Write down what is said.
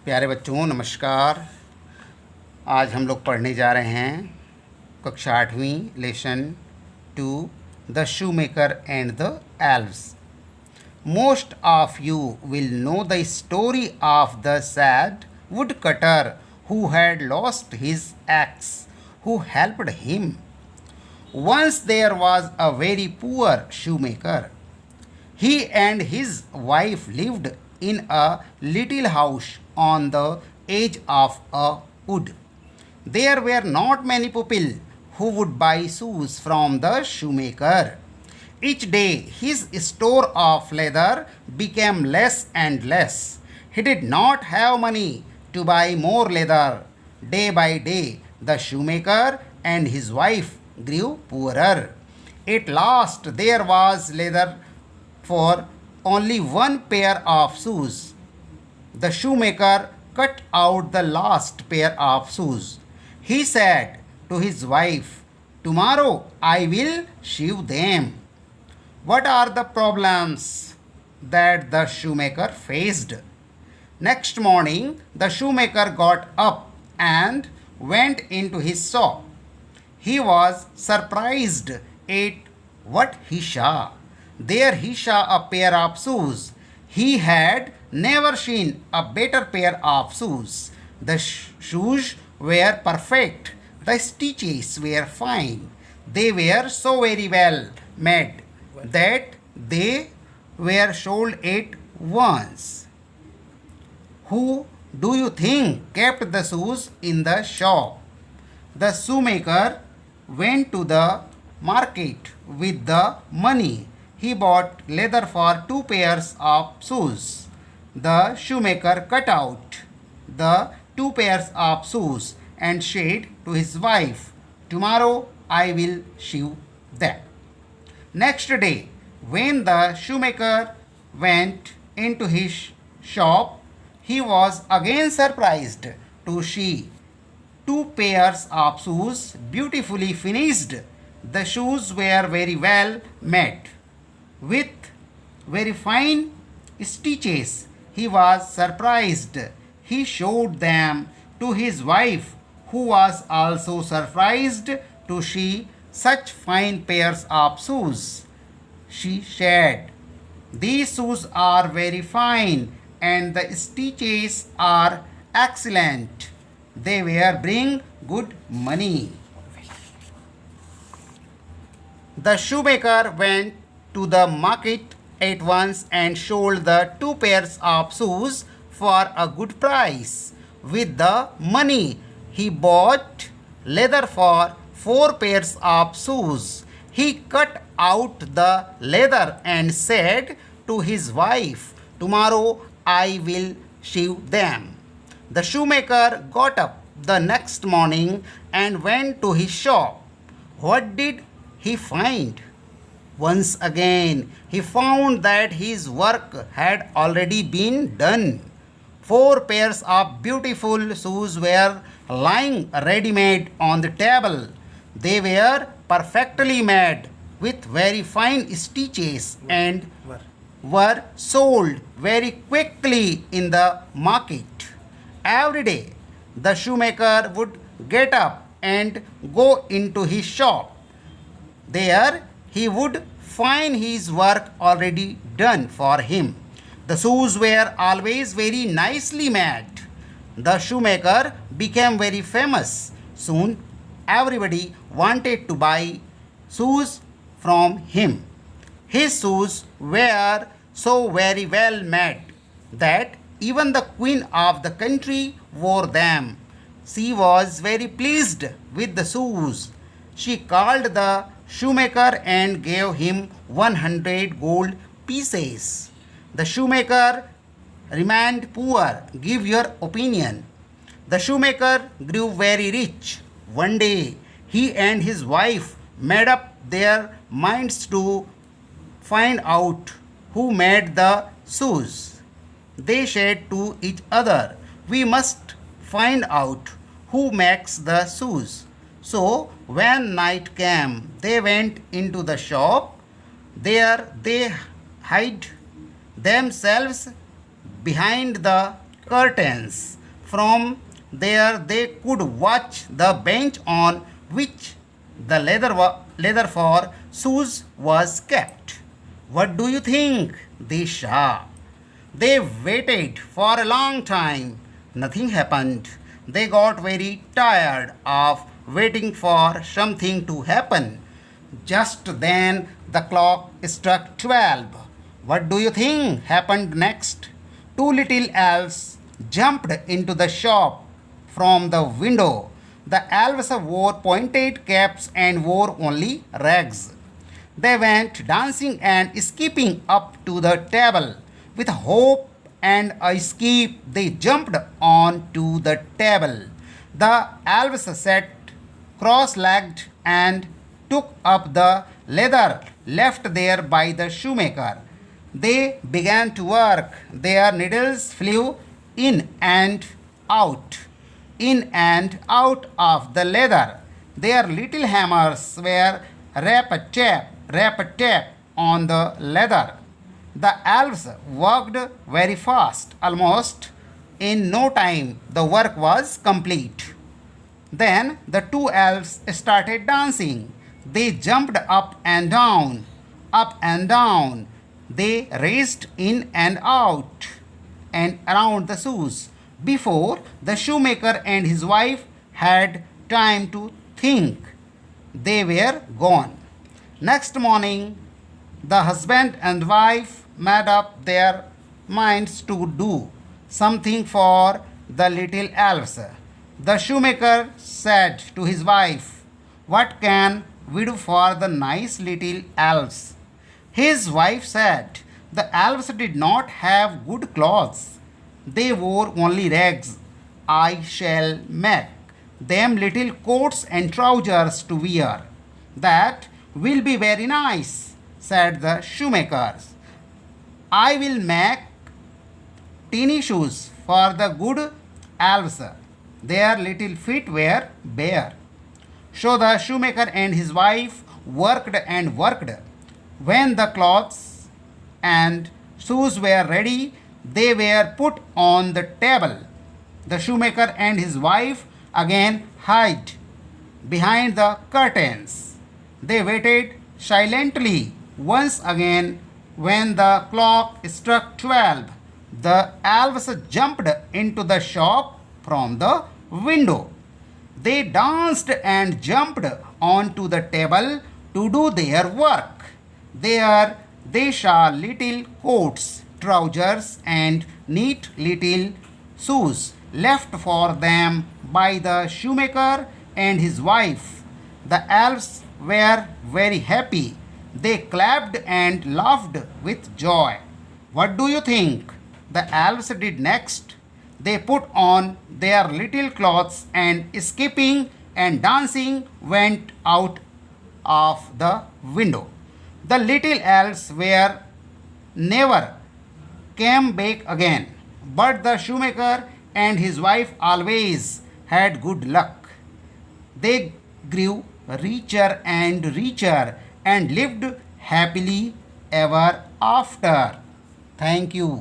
प्यारे बच्चों नमस्कार। आज हम लोग पढ़ने जा रहे हैं कक्षा 8वीं lesson 2 the shoemaker and the elves. Most of you will know the story of the sad woodcutter who had lost his axe who helped him. Once there was a very poor shoemaker. He and his wife lived in a little house on the edge of a wood. There were not many people who would buy shoes from the shoemaker. Each day his store of leather became less and less. He did not have money to buy more leather. Day by day, the shoemaker and his wife grew poorer. At last, there was leather for only one pair of shoes. The shoemaker cut out the last pair of shoes. He said to his wife, "Tomorrow I will sew them." What are the problems that the shoemaker faced? Next morning, the shoemaker got up and went into his shop. He was surprised at what he saw. There he saw a pair of shoes. He had never seen a better pair of shoes. The shoes were perfect. The stitches were fine. They were so very well made that they were sold at once. Who do you think kept the shoes in the shop? The shoemaker went to the market with the money. He bought leather for 2 pairs of shoes. The shoemaker cut out the 2 pairs of shoes and said to his wife, "Tomorrow I will sew them." Next day, when the shoemaker went into his shop, he was again surprised to see 2 pairs of shoes beautifully finished. The shoes were very well made with very fine stitches. He was surprised. He showed them to his wife, who was also surprised to see such fine pairs of shoes. She said, "These shoes are very fine and the stitches are excellent. They will bring good money." The shoemaker went to the market at once and sold the 2 pairs of shoes for a good price. With the money, he bought leather for 4 pairs of shoes. He cut out the leather and said to his wife, "Tomorrow I will sew them." The shoemaker got up the next morning and went to his shop. What did he find? Once again, he found that his work had already been done. 4 pairs of beautiful shoes were lying ready-made on the table. They were perfectly made with very fine stitches and were sold very quickly in the market. Every day, the shoemaker would get up and go into his shop. There, he would find his work already done for him. The shoes were always very nicely made. The shoemaker became very famous. Soon, everybody wanted to buy shoes from him. His shoes were so very well made that even the queen of the country wore them. She was very pleased with the shoes. She called the shoemaker and gave him 100 gold pieces. The shoemaker remained poor. Give your opinion. The shoemaker grew very rich. One day, he and his wife made up their minds to find out who made the shoes. They said to each other, "We must find out who makes the shoes." So when night came, they went into the shop. There they hid themselves behind the curtains. From there they could watch the bench on which the leather for shoes was kept. What do you think they saw? They waited for a long time. Nothing happened. They got very tired of waiting for something to happen. Just then the clock struck 12. What do you think happened next? Two little elves jumped into the shop from the window. The elves wore pointed caps and wore only rags. They went dancing and skipping up to the table. With hope and a skip, they jumped onto the table. The elves sat cross-legged and took up the leather left there by the shoemaker. They began to work. Their needles flew in and out, in and out of the leather. Their little hammers were rap-a-tap on the leather. The elves worked very fast. Almost in no time, the work was complete. Then the two elves started dancing. They jumped up and down, up and down. They raced in and out and around the shoes before the shoemaker and his wife had time to think. They were gone. Next morning, the husband and wife made up their minds to do something for the little elves. The shoemaker said to his wife, "What can we do for the nice little elves?" His wife said, "The elves did not have good clothes. They wore only rags. I shall make them little coats and trousers to wear." "That will be very nice," said the shoemakers. "I will make teeny shoes for the good elves. Their little feet were bare." So the shoemaker and his wife worked and worked. When the clothes and shoes were ready, they were put on the table. The shoemaker and his wife again hid behind the curtains. They waited silently once again. When the clock struck 12, the elves jumped into the shop from the window. They danced and jumped onto the table to do their work. There they saw little coats, trousers, and neat little shoes left for them by the shoemaker and his wife. The elves were very happy. They clapped and laughed with joy. What do you think the elves did next? They put on their little clothes and skipping and dancing went out of the window. The little elves were never came back again, but the shoemaker and his wife always had good luck. They grew richer and richer and lived happily ever after. Thank you.